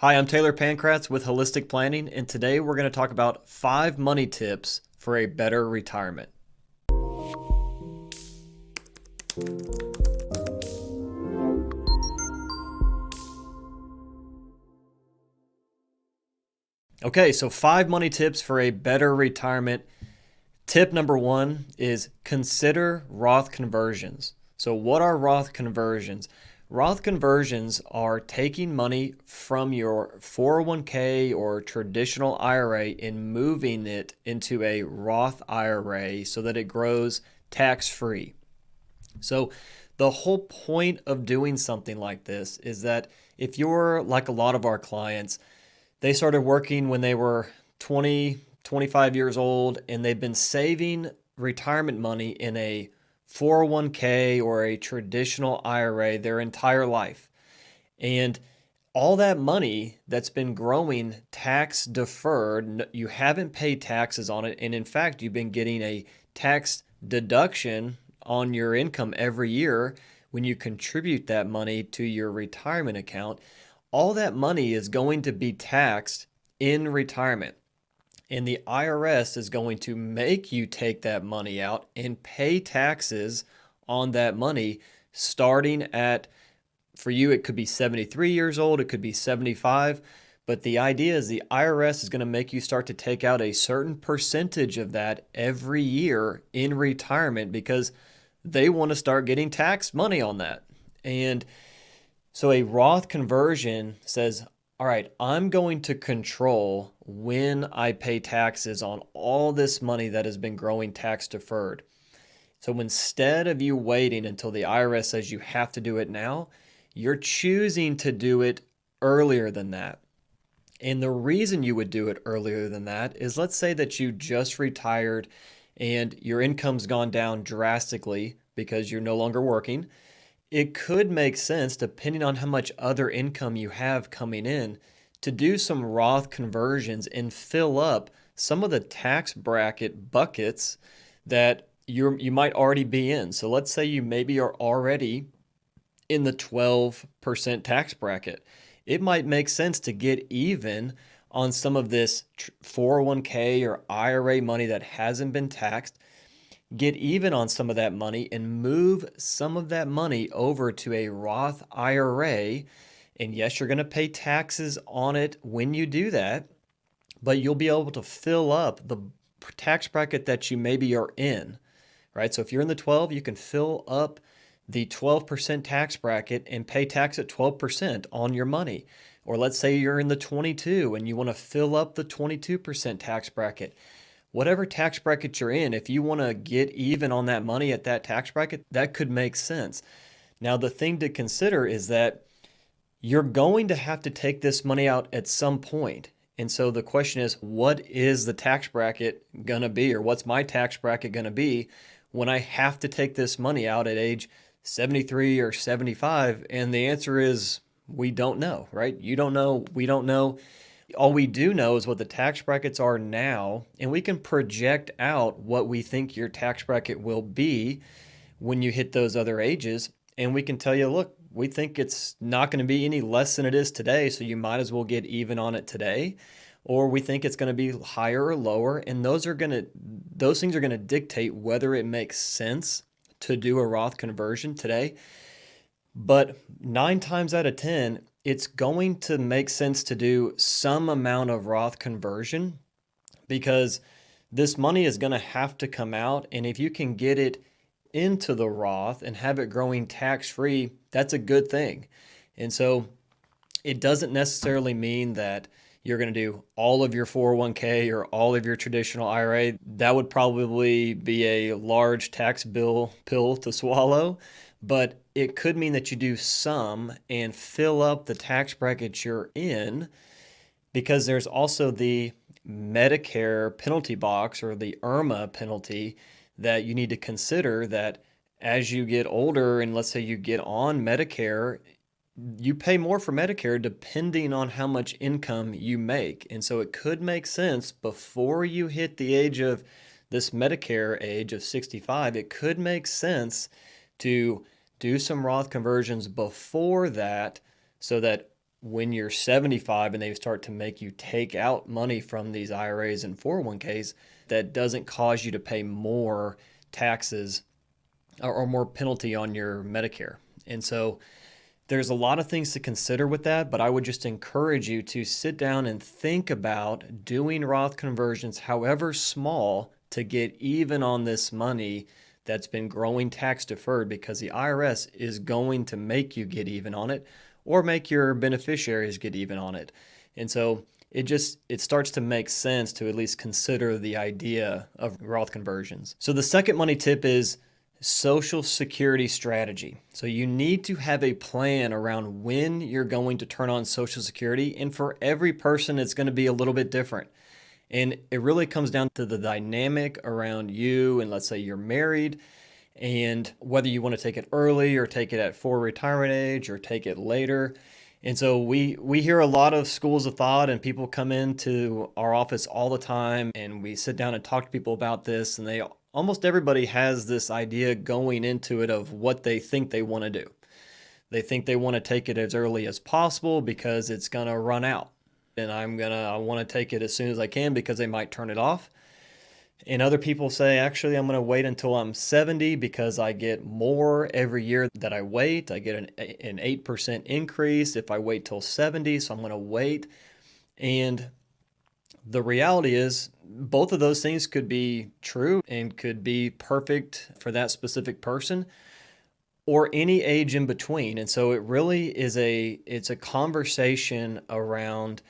Hi, I'm Taylor Pankratz with Holistic Planning, and today we're going to talk about 5 money tips for a better retirement. Okay, so 5 money tips for a better retirement. Tip number 1 is consider Roth conversions. So, what are Roth conversions? Roth conversions are taking money from your 401k or traditional IRA and moving it into a Roth IRA so that it grows tax-free. So, the whole point of doing something like this is that if you're like a lot of our clients, they started working when they were 20, 25 years old, and they've been saving retirement money in a 401k or a traditional IRA their entire life. And all that money that's been growing tax deferred, you haven't paid taxes on it. And in fact, you've been getting a tax deduction on your income every year when you contribute that money to your retirement account. All that money is going to be taxed in retirement. And the IRS is going to make you take that money out and pay taxes on that money starting at, for you, it could be 73 years old, it could be 75. But the idea is the IRS is going to make you start to take out a certain percentage of that every year in retirement because they want to start getting tax money on that. And so a Roth conversion says, all right, I'm going to control when I pay taxes on all this money that has been growing tax deferred. So instead of you waiting until the IRS says you have to do it now, you're choosing to do it earlier than that. And the reason you would do it earlier than that is, let's say that you just retired and your income's gone down drastically because you're no longer working. It could make sense, depending on how much other income you have coming in, to do some Roth conversions and fill up some of the tax bracket buckets that you might already be in. So let's say you maybe are already in the 12% tax bracket. It might make sense to get even on some of this 401k or IRA money that hasn't been taxed. Get even on some of that money and move some of that money over to a Roth IRA. And yes, you're going to pay taxes on it when you do that, but you'll be able to fill up the tax bracket that you maybe are in, right? So if you're in the 12, you can fill up the 12% tax bracket and pay tax at 12% on your money. Or let's say you're in the 22 and you want to fill up the 22% tax bracket. Whatever tax bracket you're in, if you want to get even on that money at that tax bracket, that could make sense. Now, the thing to consider is that you're going to have to take this money out at some point. And so the question is, what is the tax bracket going to be, or what's my tax bracket going to be when I have to take this money out at age 73 or 75? And the answer is, we don't know, right? You don't know, we don't know. All we do know is what the tax brackets are now, and we can project out what we think your tax bracket will be when you hit those other ages. And we can tell you, look, we think it's not going to be any less than it is today, so you might as well get even on it today. Or we think it's going to be higher or lower, and those things are going to dictate whether it makes sense to do a Roth conversion today. But 9 times out of 10, it's going to make sense to do some amount of Roth conversion because this money is going to have to come out. And if you can get it into the Roth and have it growing tax-free, that's a good thing. And so it doesn't necessarily mean that you're going to do all of your 401k or all of your traditional IRA. That would probably be a large tax pill to swallow. But it could mean that you do some and fill up the tax bracket you're in, because there's also the Medicare penalty box, or the IRMA penalty, that you need to consider, that as you get older and let's say you get on Medicare, you pay more for Medicare depending on how much income you make. And so it could make sense, before you hit the age of this Medicare age of 65, it could make sense to do some Roth conversions before that, so that when you're 75 and they start to make you take out money from these IRAs and 401ks, that doesn't cause you to pay more taxes or more penalty on your Medicare. And so there's a lot of things to consider with that, but I would just encourage you to sit down and think about doing Roth conversions, however small, to get even on this money that's been growing tax deferred, because the IRS is going to make you get even on it or make your beneficiaries get even on it. And so it starts to make sense to at least consider the idea of Roth conversions. So the second money tip is Social Security strategy. So you need to have a plan around when you're going to turn on Social Security. And for every person, it's going to be a little bit different. And it really comes down to the dynamic around you. And let's say you're married, and whether you want to take it early or take it at full retirement age or take it later. And so we hear a lot of schools of thought, and people come into our office all the time, and we sit down and talk to people about this, and almost everybody has this idea going into it of what they think they want to do. They think they want to take it as early as possible because it's going to run out. And I want to take it as soon as I can because they might turn it off. And other people say, actually, I'm going to wait until I'm 70 because I get more every year that I wait. I get an 8% increase if I wait till 70, so I'm going to wait. And the reality is both of those things could be true and could be perfect for that specific person, or any age in between. And so it really is it's a conversation around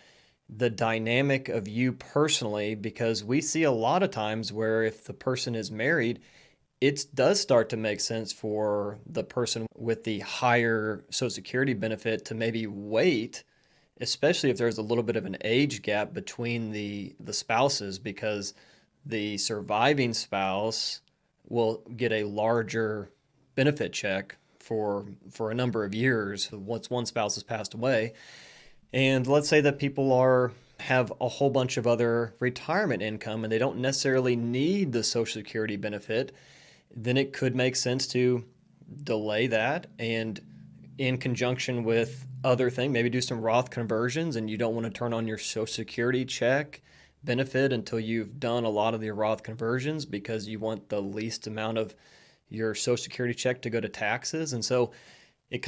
the dynamic of you personally, because we see a lot of times where if the person is married, it does start to make sense for the person with the higher Social Security benefit to maybe wait, especially if there's a little bit of an age gap between the spouses, because the surviving spouse will get a larger benefit check for a number of years once one spouse has passed away. And let's say that people have a whole bunch of other retirement income and they don't necessarily need the Social Security benefit, then it could make sense to delay that, and in conjunction with other things, maybe do some Roth conversions, and you don't want to turn on your Social Security check benefit until you've done a lot of the Roth conversions, because you want the least amount of your Social Security check to go to taxes. And so it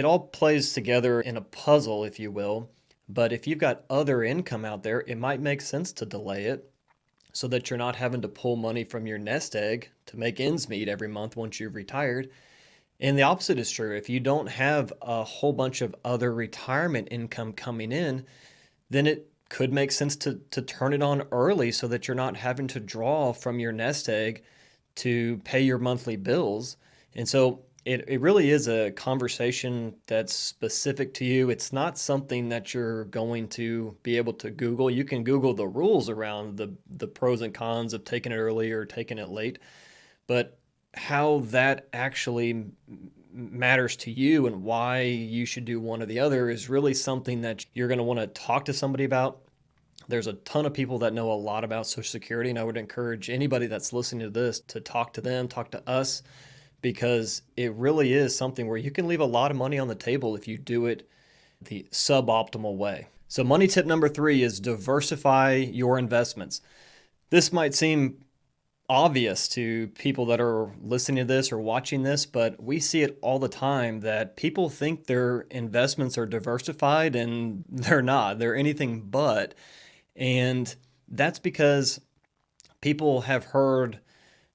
all plays together in a puzzle, if you will. But if you've got other income out there, it might make sense to delay it so that you're not having to pull money from your nest egg to make ends meet every month once you've retired. And the opposite is true. If you don't have a whole bunch of other retirement income coming in, then it could make sense to turn it on early so that you're not having to draw from your nest egg to pay your monthly bills. And so it really is a conversation that's specific to you. It's not something that you're going to be able to Google. You can Google the rules around the pros and cons of taking it early or taking it late, but how that actually matters to you and why you should do one or the other is really something that you're going to want to talk to somebody about. There's a ton of people that know a lot about Social Security, and I would encourage anybody that's listening to this to talk to them, talk to us, because it really is something where you can leave a lot of money on the table if you do it the suboptimal way. So money tip number 3 is diversify your investments. This might seem obvious to people that are listening to this or watching this, but we see it all the time that people think their investments are diversified and they're not. They're anything but. And that's because people have heard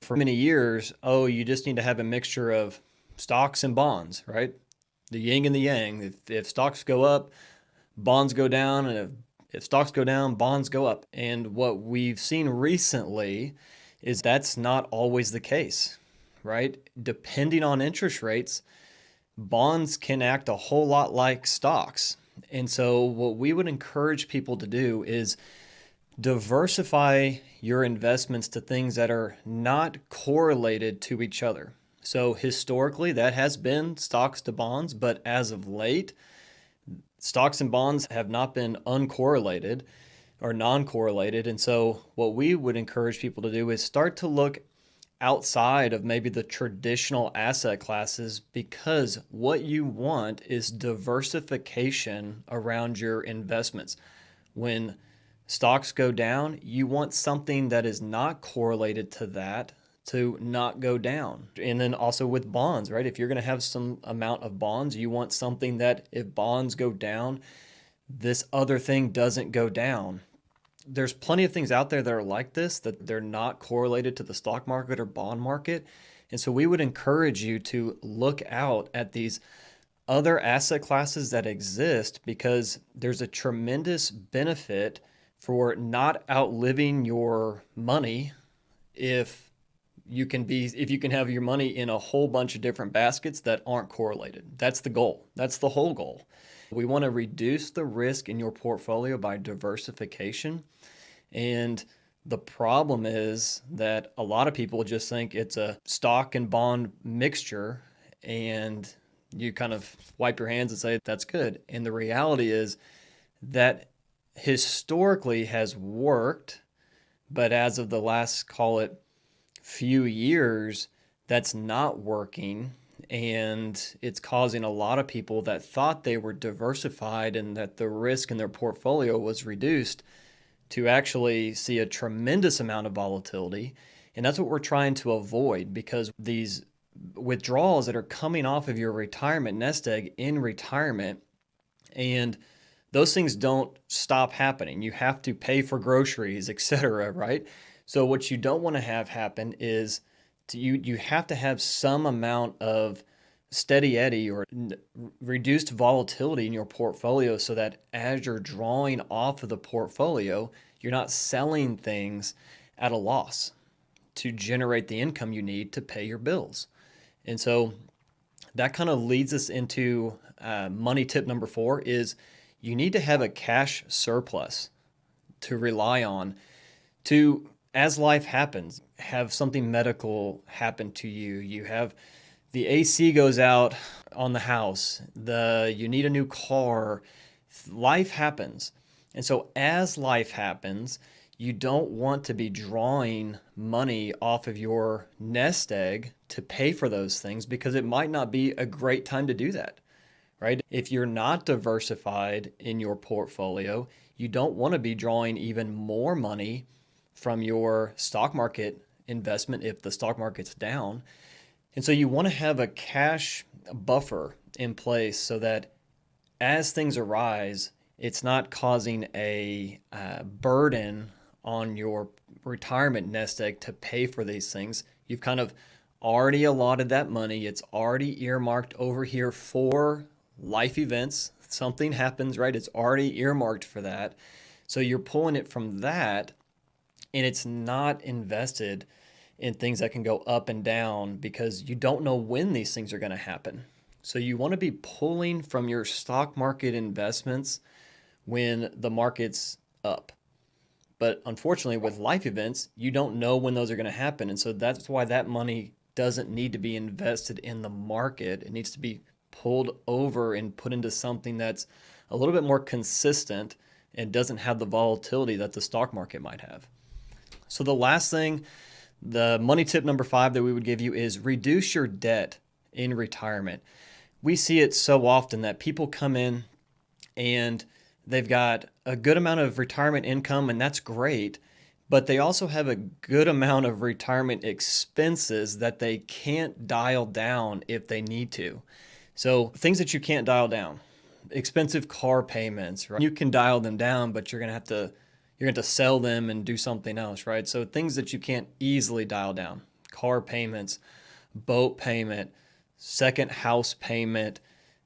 for many years, oh, you just need to have a mixture of stocks and bonds, right? The yin and the yang. If stocks go up, bonds go down, and if stocks go down, bonds go up. And what we've seen recently is that's not always the case, right? Depending on interest rates, bonds can act a whole lot like stocks. And so what we would encourage people to do is diversify your investments to things that are not correlated to each other. So historically, that has been stocks to bonds, but as of late, stocks and bonds have not been uncorrelated or non-correlated. And so what we would encourage people to do is start to look outside of maybe the traditional asset classes, because what you want is diversification around your investments. When stocks go down, you want something that is not correlated to that to not go down. And then also with bonds, right? If you're going to have some amount of bonds, you want something that if bonds go down, this other thing doesn't go down. There's plenty of things out there that are like this, that they're not correlated to the stock market or bond market. And so we would encourage you to look out at these other asset classes that exist, because there's a tremendous benefit for not outliving your money if you can have your money in a whole bunch of different baskets that aren't correlated. That's the goal. That's the whole goal. We want to reduce the risk in your portfolio by diversification. And the problem is that a lot of people just think it's a stock and bond mixture, and you kind of wipe your hands and say that's good. And the reality is that historically has worked, but as of the last, call it, few years, that's not working. And it's causing a lot of people that thought they were diversified and that the risk in their portfolio was reduced to actually see a tremendous amount of volatility. And that's what we're trying to avoid, because these withdrawals that are coming off of your retirement nest egg in retirement, and those things don't stop happening. You have to pay for groceries, etc., right? So what you don't want to have happen is you have to have some amount of steady eddy or reduced volatility in your portfolio, so that as you're drawing off of the portfolio, you're not selling things at a loss to generate the income you need to pay your bills. And so that kind of leads us into money tip number 4 is you need to have a cash surplus to rely on to, as life happens, have something medical happen to you. You have the AC goes out on the house, you need a new car, life happens. And so as life happens, you don't want to be drawing money off of your nest egg to pay for those things, because it might not be a great time to do that, right? If you're not diversified in your portfolio, you don't want to be drawing even more money from your stock market investment if the stock market's down. And so you want to have a cash buffer in place so that as things arise, it's not causing a burden on your retirement nest egg to pay for these things. You've kind of already allotted that money. It's already earmarked over here for life events. Something happens, right? It's already earmarked for that. So you're pulling it from that, and it's not invested in things that can go up and down, because you don't know when these things are going to happen. So you want to be pulling from your stock market investments when the market's up. But unfortunately, with life events, you don't know when those are going to happen. And so that's why that money doesn't need to be invested in the market. It needs to be pulled over and put into something that's a little bit more consistent and doesn't have the volatility that the stock market might have. So the last thing, the money tip number 5 that we would give you is reduce your debt in retirement. We see it so often that people come in and they've got a good amount of retirement income, and that's great, but they also have a good amount of retirement expenses that they can't dial down if they need to. So things that you can't dial down, expensive car payments, right? You can dial them down, but you're going to have to sell them and do something else, right? So things that you can't easily dial down, car payments, boat payment, second house payment,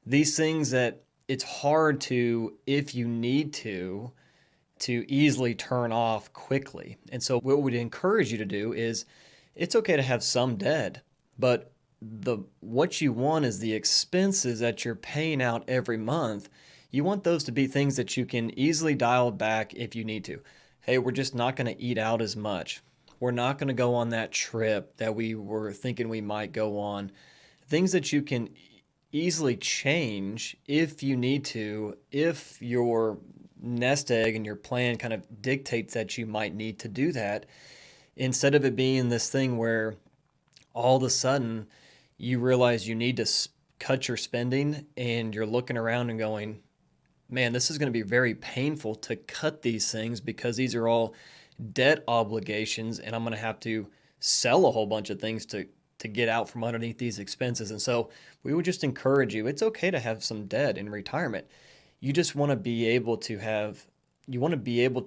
these things that it's hard to, if you need to easily turn off quickly. And so what we'd encourage you to do is, it's okay to have some debt, but what you want is the expenses that you're paying out every month. You want those to be things that you can easily dial back if you need to. Hey, we're just not going to eat out as much. We're not going to go on that trip that we were thinking we might go on. Things that you can easily change if you need to, if your nest egg and your plan kind of dictates that you might need to do that, instead of it being this thing where all of a sudden you realize you need to cut your spending, and you're looking around and going, man, this is going to be very painful to cut these things because these are all debt obligations, and I'm going to have to sell a whole bunch of things to get out from underneath these expenses. And so we would just encourage you, it's okay to have some debt in retirement. You just want to be able to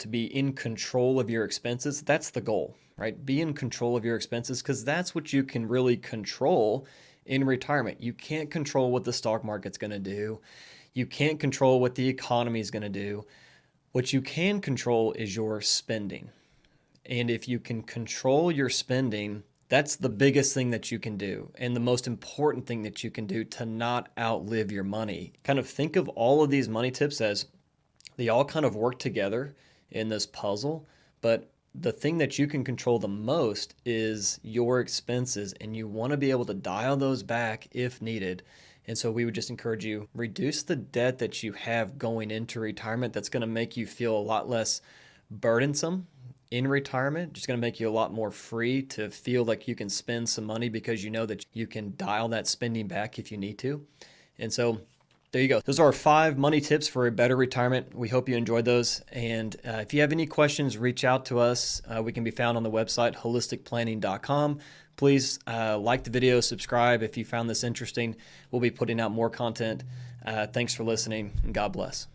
be in control of your expenses. That's the goal, right? Be in control of your expenses, because that's what you can really control in retirement. You can't control what the stock market's going to do. You can't control what the economy is going to do. What you can control is your spending. And if you can control your spending, that's the biggest thing that you can do, and the most important thing that you can do to not outlive your money. Kind of think of all of these money tips as they all kind of work together in this puzzle, but the thing that you can control the most is your expenses, and you want to be able to dial those back if needed. And so we would just encourage you, reduce the debt that you have going into retirement. That's going to make you feel a lot less burdensome in retirement. Just going to make you a lot more free to feel like you can spend some money, because you know that you can dial that spending back if you need to. And so there you go. Those are our 5 money tips for a better retirement. We hope you enjoyed those. And if you have any questions, reach out to us. We can be found on the website, holisticplanning.com. Please like the video, subscribe if you found this interesting. We'll be putting out more content. Thanks for listening, and God bless.